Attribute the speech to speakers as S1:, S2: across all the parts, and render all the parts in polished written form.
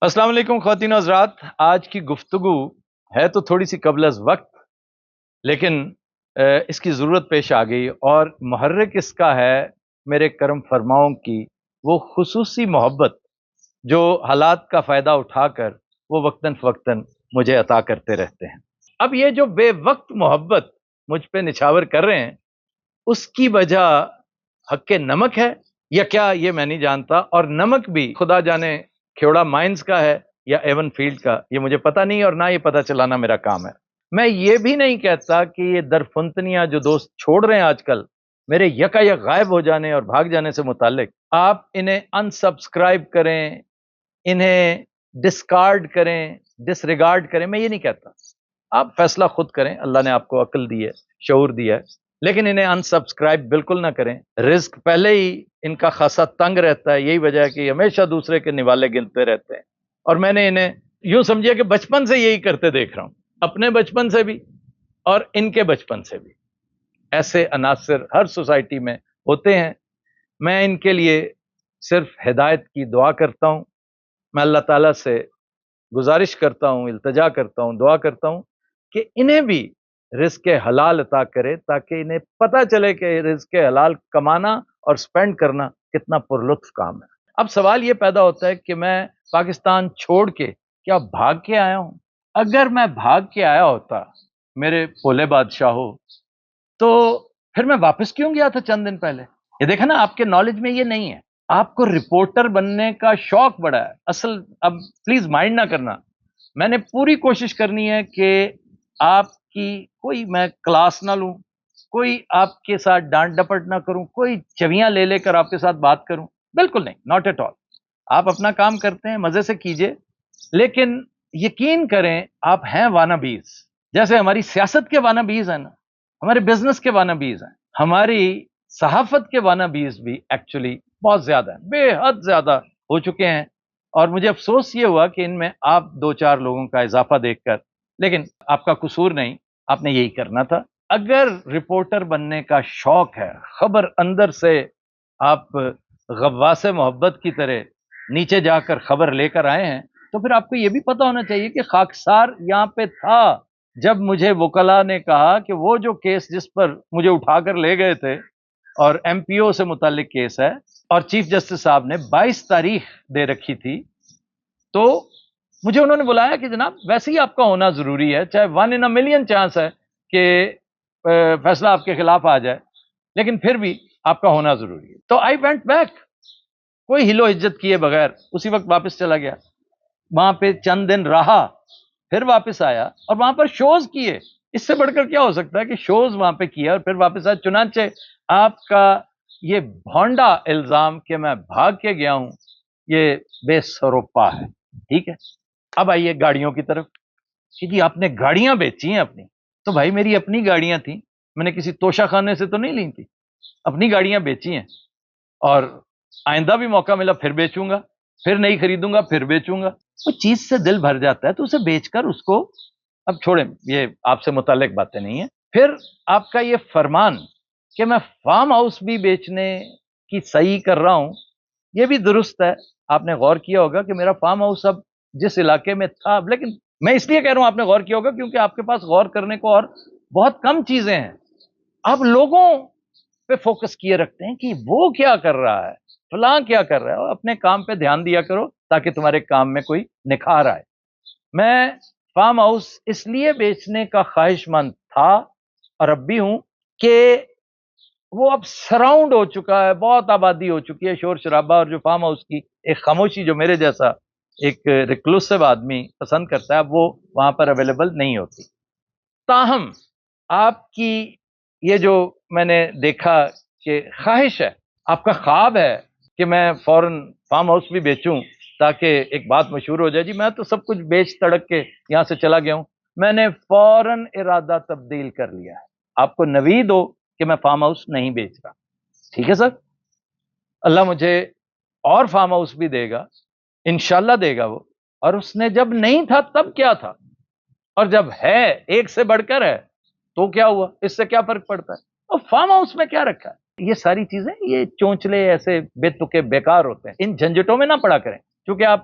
S1: السلام علیکم خواتین و حضرات. آج کی گفتگو ہے تو تھوڑی سی قبل از وقت، لیکن اس کی ضرورت پیش آ گئی، اور محرک اس کا ہے میرے کرم فرماؤں کی وہ خصوصی محبت جو حالات کا فائدہ اٹھا کر وہ وقتاً فوقتاً مجھے عطا کرتے رہتے ہیں. اب یہ جو بے وقت محبت مجھ پہ نچھاور کر رہے ہیں، اس کی وجہ حق نمک ہے یا کیا، یہ میں نہیں جانتا. اور نمک بھی خدا جانے کھیوڑا مائنز کا ہے یا ایون فیلڈ کا، یہ مجھے پتہ نہیں، اور نہ یہ پتہ چلانا میرا کام ہے. میں یہ بھی نہیں کہتا کہ یہ درفنتنیاں جو دوست چھوڑ رہے ہیں آج کل میرے یکا یک غائب ہو جانے اور بھاگ جانے سے متعلق، آپ انہیں ان سبسکرائب کریں، انہیں ڈسکارڈ کریں، ڈس ریگارڈ کریں، میں یہ نہیں کہتا. آپ فیصلہ خود کریں، اللہ نے آپ کو عقل دی ہے، شعور دیا ہے، لیکن انہیں ان سبسکرائب بالکل نہ کریں. رزق پہلے ہی ان کا خاصا تنگ رہتا ہے، یہی وجہ ہے کہ یہ ہمیشہ دوسرے کے نوالے گنتے رہتے ہیں. اور میں نے انہیں یوں سمجھیا کہ بچپن سے یہی کرتے دیکھ رہا ہوں، اپنے بچپن سے بھی اور ان کے بچپن سے بھی. ایسے عناصر ہر سوسائٹی میں ہوتے ہیں. میں ان کے لیے صرف ہدایت کی دعا کرتا ہوں. میں اللہ تعالیٰ سے گزارش کرتا ہوں، التجا کرتا ہوں، دعا کرتا ہوں کہ انہیں بھی رزق حلال عطا کرے، تاکہ انہیں پتہ چلے کہ رزق حلال کمانا اور سپینڈ کرنا کتنا پرلطف کام ہے. اب سوال یہ پیدا ہوتا ہے کہ میں پاکستان چھوڑ کے کیا بھاگ کے آیا ہوں؟ اگر میں بھاگ کے آیا ہوتا میرے پولے بادشاہ ہو، تو پھر میں واپس کیوں گیا تھا چند دن پہلے؟ یہ دیکھا نا، آپ کے نالج میں یہ نہیں ہے. آپ کو رپورٹر بننے کا شوق بڑا ہے اصل. اب پلیز مائنڈ نہ کرنا، میں نے پوری کوشش کرنی ہے کہ آپ کی کوئی میں کلاس نہ لوں، کوئی آپ کے ساتھ ڈانٹ ڈپٹ نہ کروں، کوئی چویاں لے لے کر آپ کے ساتھ بات کروں، بالکل نہیں، ناٹ ایٹ آل. آپ اپنا کام کرتے ہیں، مزے سے کیجئے، لیکن یقین کریں آپ ہیں وانا بیز. جیسے ہماری سیاست کے وانا بیز ہیں نا، ہمارے بزنس کے وانا بیز ہیں، ہماری صحافت کے وانا بیز بھی ایکچولی بہت زیادہ ہیں، بے حد زیادہ ہو چکے ہیں. اور مجھے افسوس یہ ہوا کہ ان میں آپ دو چار لوگوں کا اضافہ دیکھ کر، لیکن آپ کا قصور نہیں، آپ نے یہی کرنا تھا. اگر رپورٹر بننے کا شوق ہے، خبر اندر سے آپ غواص محبت کی طرح نیچے جا کر خبر لے کر آئے ہیں، تو پھر آپ کو یہ بھی پتا ہونا چاہیے کہ خاکسار یہاں پہ تھا جب مجھے وکلا نے کہا کہ وہ جو کیس جس پر مجھے اٹھا کر لے گئے تھے، اور ایم پی او سے متعلق کیس ہے، اور چیف جسٹس صاحب نے 22 تاریخ دے رکھی تھی، تو مجھے انہوں نے بلایا کہ جناب ویسے ہی آپ کا ہونا ضروری ہے، چاہے 1 in a million چانس ہے کہ فیصلہ آپ کے خلاف آ جائے، لیکن پھر بھی آپ کا ہونا ضروری ہے. تو آئی وینٹ بیک، کوئی ہلو عزت کیے بغیر اسی وقت واپس چلا گیا. وہاں پہ چند دن رہا، پھر واپس آیا، اور وہاں پر شوز کیے. اس سے بڑھ کر کیا ہو سکتا ہے کہ شوز وہاں پہ کیا اور پھر واپس آیا. چنانچہ آپ کا یہ بھونڈا الزام کہ میں بھاگ کے گیا ہوں، یہ بے سروپا ہے. ٹھیک ہے، اب آئیے گاڑیوں کی طرف کہ جی آپ نے گاڑیاں بیچی ہیں اپنی. تو بھائی میری اپنی گاڑیاں تھیں، میں نے کسی توشہ خانے سے تو نہیں لی تھی، اپنی گاڑیاں بیچی ہیں، اور آئندہ بھی موقع ملا پھر بیچوں گا، پھر نہیں خریدوں گا پھر بیچوں گا. وہ چیز سے دل بھر جاتا ہے تو اسے بیچ کر اس کو، اب چھوڑیں، یہ آپ سے متعلق باتیں نہیں ہیں. پھر آپ کا یہ فرمان کہ میں فارم ہاؤس بھی بیچنے کی صحیح کر رہا ہوں، یہ بھی درست ہے. آپ نے غور کیا ہوگا کہ میرا فارم ہاؤس اب جس علاقے میں تھا، لیکن میں اس لیے کہہ رہا ہوں آپ نے غور کیا ہوگا کیونکہ آپ کے پاس غور کرنے کو اور بہت کم چیزیں ہیں. آپ لوگوں پہ فوکس کیے رکھتے ہیں کہ وہ کیا کر رہا ہے، فلاں کیا کر رہا ہے، اور اپنے کام پہ دھیان دیا کرو تاکہ تمہارے کام میں کوئی نکھار آئے. میں فارم ہاؤس اس لیے بیچنے کا خواہش مند تھا اور اب بھی ہوں کہ وہ اب سراؤنڈ ہو چکا ہے، بہت آبادی ہو چکی ہے، شور شرابہ، اور جو فارم ہاؤس کی ایک خاموشی جو میرے جیسا ایک ریکلوسیو آدمی پسند کرتا ہے، وہ وہاں پر اویلیبل نہیں ہوتی. تاہم آپ کی یہ جو میں نے دیکھا کہ خواہش ہے، آپ کا خواب ہے کہ میں فوراً فارم ہاؤس بھی بیچوں تاکہ ایک بات مشہور ہو جائے، جی میں تو سب کچھ بیچ تڑک کے یہاں سے چلا گیا ہوں. میں نے فوراً ارادہ تبدیل کر لیا ہے. آپ کو نوید ہو کہ میں فارم ہاؤس نہیں بیچ رہا. ٹھیک ہے سر، اللہ مجھے اور فارم ہاؤس بھی دے گا، انشاءاللہ دے گا وہ. اور اس نے جب نہیں تھا تب کیا تھا، اور جب ہے ایک سے بڑھ کر ہے تو کیا ہوا، اس سے کیا فرق پڑتا ہے. اور فارم ہاؤس میں کیا رکھا ہے، یہ ساری چیزیں، یہ چونچلے ایسے بے تکے بیکار ہوتے ہیں، ان جھنجٹوں میں نہ پڑا کریں. چونکہ آپ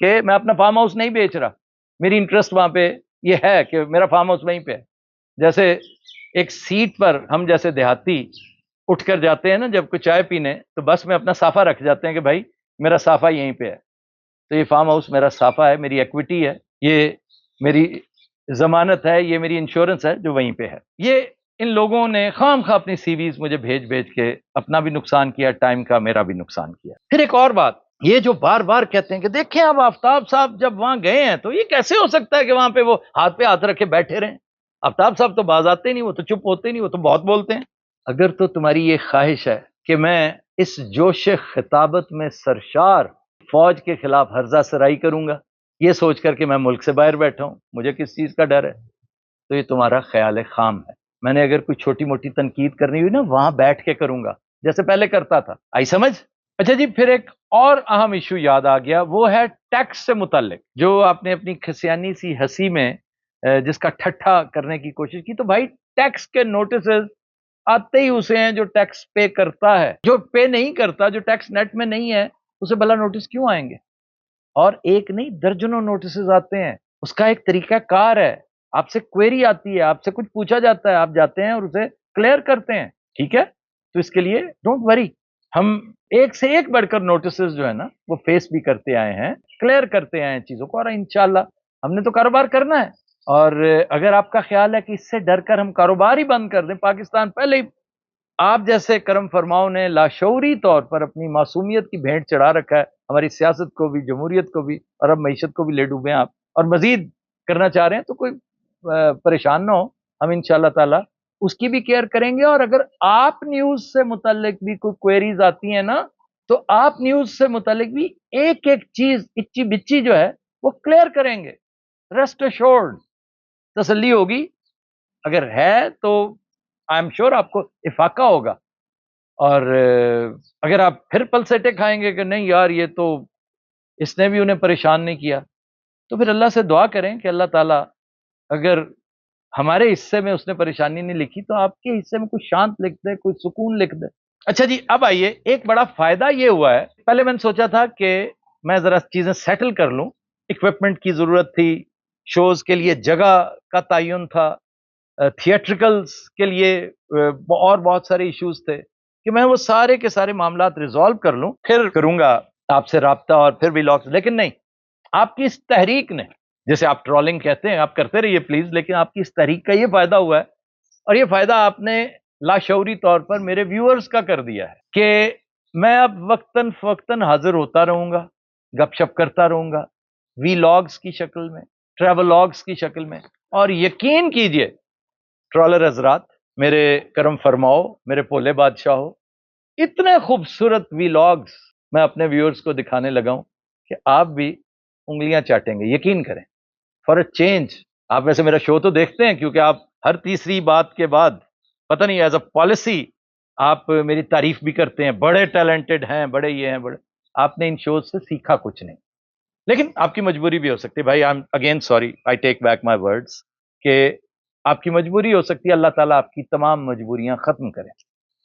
S1: کہ میں اپنا فارم ہاؤس نہیں بیچ رہا، میری انٹرسٹ وہاں پہ یہ ہے کہ میرا فارم ہاؤس وہیں پہ ہے. جیسے ایک سیٹ پر ہم جیسے دیہاتی اٹھ کر جاتے ہیں نا جب کوئی چائے پینے، تو بس میں اپنا صافہ رکھ جاتے ہیں کہ بھائی میرا صافہ یہیں پہ ہے. تو یہ فارم ہاؤس میرا صافہ ہے، میری ایکویٹی ہے، یہ میری ضمانت ہے، یہ میری انشورنس ہے جو وہیں پہ ہے. یہ ان لوگوں نے خام خواہ اپنی سی ویز مجھے بھیج بھیج کے اپنا بھی نقصان کیا، ٹائم کا میرا بھی نقصان کیا. پھر ایک اور بات، یہ جو بار بار کہتے ہیں کہ دیکھیں اب آفتاب صاحب جب وہاں گئے ہیں تو یہ کیسے ہو سکتا ہے کہ وہاں پہ وہ ہاتھ پہ ہاتھ رکھے بیٹھے رہیں. آفتاب صاحب تو باز آتے نہیں، وہ تو چپ ہوتے نہیں، وہ تو بہت بولتے ہیں. اگر تو تمہاری یہ خواہش ہے کہ میں اس جوش خطابت میں سرشار فوج کے خلاف ہرزہ سرائی کروں گا یہ سوچ کر کہ میں ملک سے باہر بیٹھا ہوں، مجھے کس چیز کا ڈر ہے، تو یہ تمہارا خیال خام ہے. میں نے اگر کوئی چھوٹی موٹی تنقید کرنی ہوئی نا وہاں بیٹھ کے کروں گا جیسے پہلے کرتا تھا. آئی سمجھ؟ اچھا جی، پھر ایک اور اہم ایشو یاد آ گیا، وہ ہے ٹیکس سے متعلق، جو آپ نے اپنی کھسیانی سی ہنسی میں جس کا ٹھٹھا کرنے کی کوشش کی. تو بھائی ٹیکس کے نوٹسز آتے ہی اسے ہیں جو ٹیکس پے کرتا ہے، جو پے نہیں کرتا، جو ٹیکس نیٹ میں نہیں ہے، اسے بلا نوٹس کیوں آئیں گے؟ اور ایک نہیں درجنوں نوٹسز آتے ہیں. اس کا ایک طریقہ کار ہے، آپ سے کوئری آتی ہے، آپ سے کچھ پوچھا جاتا ہے، آپ جاتے ہیں اور اسے کلیئر کرتے ہیں. ٹھیک ہے، تو اس کے لیے ڈونٹ وری، ہم ایک سے ایک بڑھ کر نوٹسز جو ہے نا وہ فیس بھی کرتے آئے ہیں، کلیئر کرتے آئے ہیں چیزوں کو، اور انشاءاللہ ہم نے تو کاروبار کرنا ہے. اور اگر آپ کا خیال ہے کہ اس سے ڈر کر ہم کاروبار ہی بند کر دیں، پاکستان پہلے ہی آپ جیسے کرم فرماؤں نے لاشعوری طور پر اپنی معصومیت کی بھینٹ چڑھا رکھا ہے، ہماری سیاست کو بھی، جمہوریت کو بھی، اور اب معیشت کو بھی لے ڈوبے ہیں آپ، اور مزید کرنا چاہ رہے ہیں، تو کوئی پریشان نہ ہو، ہم انشاءاللہ تعالی اس کی بھی کیئر کریں گے. اور اگر آپ نیوز سے متعلق بھی کوئی کوئریز آتی ہیں نا، تو آپ نیوز سے متعلق بھی ایک ایک چیز اچی بچی جو ہے وہ کلیئر کریں گے. ریسٹ ایشورڈ، تسلی ہوگی. اگر ہے تو آئی ایم شیور آپ کو افاقہ ہوگا. اور اگر آپ پھر پلسیٹے کھائیں گے کہ نہیں یار یہ تو اس نے بھی انہیں پریشان نہیں کیا، تو پھر اللہ سے دعا کریں کہ اللہ تعالیٰ اگر ہمارے حصے میں اس نے پریشانی نہیں لکھی تو آپ کے حصے میں کوئی شانت لکھ دے، کوئی سکون لکھ دے. اچھا جی، اب آئیے، ایک بڑا فائدہ یہ ہوا ہے، پہلے میں نے سوچا تھا کہ میں ذرا چیزیں سیٹل کر لوں، اکوپمنٹ کی ضرورت تھی، شوز کے لیے جگہ کا تعین تھا، تھیٹریکلز کے لیے اور بہت سارے ایشوز تھے، کہ میں وہ سارے کے سارے معاملات ریزالو کر لوں، پھر کروں گا آپ سے رابطہ اور پھر بھی لاکس. لیکن نہیں، آپ کی اس تحریک نے، جیسے آپ ٹرولنگ کہتے ہیں، آپ کرتے رہیے پلیز، لیکن آپ کی اس تحریک کا یہ فائدہ ہوا ہے، اور یہ فائدہ آپ نے لاشعوری طور پر میرے ویورز کا کر دیا ہے، کہ میں اب وقتاً فوقتاً حاضر ہوتا رہوں گا، گپ شپ کرتا رہوں گا، وی لاگز کی شکل میں، ٹریول لاگز کی شکل میں. اور یقین کیجئے ٹرالر حضرات، میرے کرم فرماؤ، میرے پولے بادشاہو، اتنے خوبصورت وی لاگز میں اپنے ویورز کو دکھانے لگا ہوں کہ آپ بھی انگلیاں چاٹیں گے، یقین کریں. فار اے چینج، آپ ویسے میرا شو تو دیکھتے ہیں کیونکہ آپ ہر تیسری بات کے بعد پتہ نہیں ایز اے پالیسی آپ میری تعریف بھی کرتے ہیں، بڑے ٹیلنٹڈ ہیں، بڑے یہ ہیں، بڑے. آپ نے ان شوز سے سیکھا کچھ نہیں، لیکن آپ کی مجبوری بھی ہو سکتی ہے. بھائی I am again sorry, I take back my words, کہ آپ کی مجبوری ہو سکتی ہے، اللہ تعالیٰ آپ کی تمام مجبوریاں ختم کریں.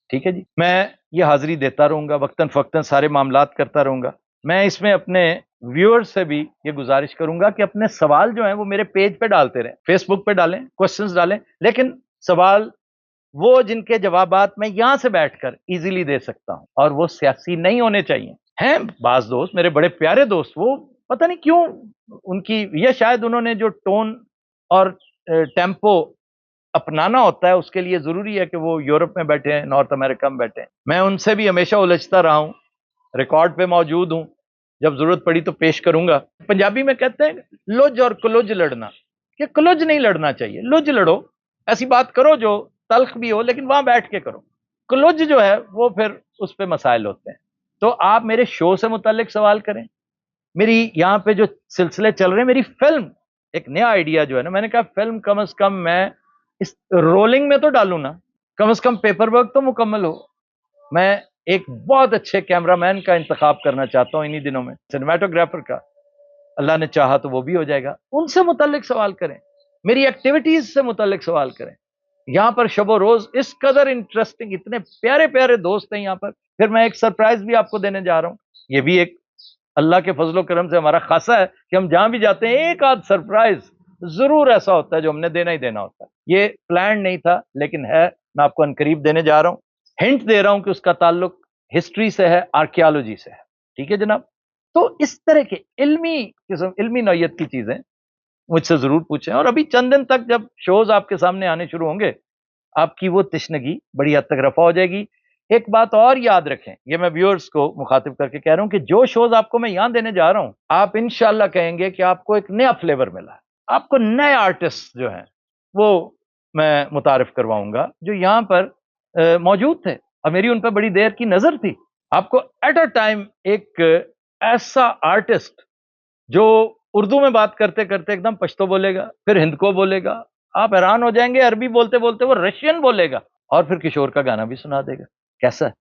S1: ٹھیک ہے جی، میں یہ حاضری دیتا رہوں گا، وقتاً فوقتاً سارے معاملات کرتا رہوں گا. میں اس میں اپنے ویورز سے بھی یہ گزارش کروں گا کہ اپنے سوال جو ہیں وہ میرے پیج پہ ڈالتے رہیں، فیس بک پہ ڈالیں، کوسچنز ڈالیں، لیکن سوال وہ جن کے جوابات میں یہاں سے بیٹھ کر ایزیلی دے سکتا ہوں، اور وہ سیاسی نہیں ہونے چاہیے. ہیں بعض دوست، میرے بڑے پیارے دوست، وہ پتہ نہیں کیوں ان کی یہ شاید انہوں نے جو ٹون اور ٹیمپو اپنانا ہوتا ہے، اس کے لیے ضروری ہے کہ وہ یورپ میں بیٹھے ہیں، نارتھ امریکہ میں بیٹھے ہیں. میں ان سے بھی ہمیشہ الجھتا رہا ہوں، ریکارڈ پہ موجود ہوں، جب ضرورت پڑی تو پیش کروں گا. پنجابی میں کہتے ہیں لج اور کلج لڑنا، کہ کلج نہیں لڑنا چاہیے، لج لڑو، ایسی بات کرو جو تلخ بھی ہو لیکن وہاں بیٹھ کے کرو. کلج جو ہے وہ پھر اس پہ مسائل ہوتے ہیں. تو آپ میرے شو سے متعلق سوال کریں، میری یہاں پہ جو سلسلے چل رہے ہیں، میری فلم، ایک نیا آئیڈیا جو ہے نا، میں نے کہا فلم کم از کم میں اس رولنگ میں تو ڈالوں نا، کم از کم پیپر ورک تو مکمل ہو. میں ایک بہت اچھے کیمرہ مین کا انتخاب کرنا چاہتا ہوں انہی دنوں میں، سنیماٹوگرافر کا، اللہ نے چاہا تو وہ بھی ہو جائے گا. ان سے متعلق سوال کریں، میری ایکٹیویٹیز سے متعلق سوال کریں. یہاں پر شب و روز اس قدر انٹرسٹنگ، اتنے پیارے پیارے دوست ہیں یہاں پر. پھر میں ایک سرپرائز بھی آپ کو دینے جا رہا ہوں، یہ بھی ایک اللہ کے فضل و کرم سے ہمارا خاصا ہے کہ ہم جہاں بھی جاتے ہیں ایک آدھ سرپرائز ضرور ایسا ہوتا ہے جو ہم نے دینا ہی دینا ہوتا ہے. یہ پلان نہیں تھا لیکن ہے. میں آپ کو عنقریب دینے جا رہا ہوں. ہنٹ دے رہا ہوں کہ اس کا تعلق ہسٹری سے ہے, آرکیالوجی سے ہے. ٹھیک ہے جناب. تو اس طرح کے علمی نوعیت کی چیزیں مجھ سے ضرور پوچھیں, اور ابھی چند دن تک جب شوز آپ کے سامنے آنے شروع ہوں گے آپ کی وہ تشنگی بڑی حد تک رفع ہو جائے گی. ایک بات اور یاد رکھیں, یہ میں ویورز کو مخاطب کر کے کہہ رہا ہوں کہ جو شوز آپ کو میں یہاں دینے جا رہا ہوں آپ انشاءاللہ کہیں گے کہ آپ کو ایک نیا فلیور ملا ہے. آپ کو نئے آرٹسٹ جو ہیں وہ میں متعارف کرواؤں گا جو یہاں پر موجود تھے اور میری ان پہ بڑی دیر کی نظر تھی. آپ کو ایٹ اے ٹائم ایک ایسا آرٹسٹ جو اردو میں بات کرتے کرتے ایک دم پشتو بولے گا, پھر ہند کو بولے گا, آپ حیران ہو جائیں گے, عربی بولتے بولتے وہ رشین بولے گا, اور پھر کشور کا گانا بھی سنا دے گا. کیسا ہے؟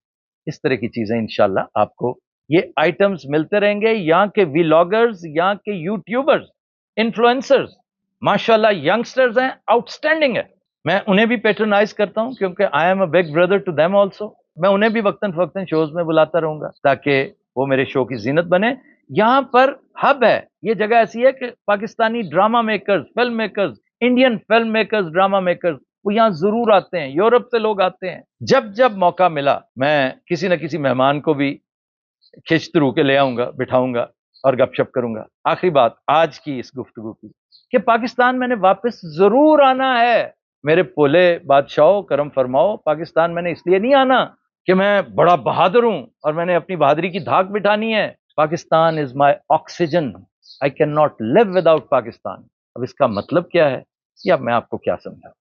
S1: اس طرح کی چیزیں انشاءاللہ آپ کو یہ آئٹمز ملتے رہیں گے. یہاں کے ویلاگرز, یہاں کے یوٹیوبرز, انفلوئنسرز ماشاءاللہ ینگسٹرز ہیں, آؤٹسٹینڈنگ ہے. میں انہیں بھی پیٹرنائز کرتا ہوں کیونکہ I am a big brother to them also. میں انہیں بھی وقتاً فوقتاً شوز میں بلاتا رہوں گا تاکہ وہ میرے شو کی زینت بنے. یہاں پر ہب ہے, یہ جگہ ایسی ہے کہ Pakistani drama makers, film makers, Indian film makers, drama makers وہ یہاں ضرور آتے ہیں. یورپ سے لوگ آتے ہیں. جب جب موقع ملا میں کسی نہ کسی مہمان کو بھی کھچ ترو کے لے آؤں گا, بٹھاؤں گا اور گپ شپ کروں گا. آخری بات آج کی اس گفتگو کی کہ پاکستان میں نے واپس ضرور آنا ہے. میرے پولے بادشاہوں کرم فرماؤ, پاکستان میں نے اس لیے نہیں آنا کہ میں بڑا بہادر ہوں اور میں نے اپنی بہادری کی دھاک بٹھانی ہے. Pakistan is my oxygen, I can not live without Pakistan. اب اس کا مطلب کیا ہے یہ اب میں آپ کو کیا سمجھاؤں.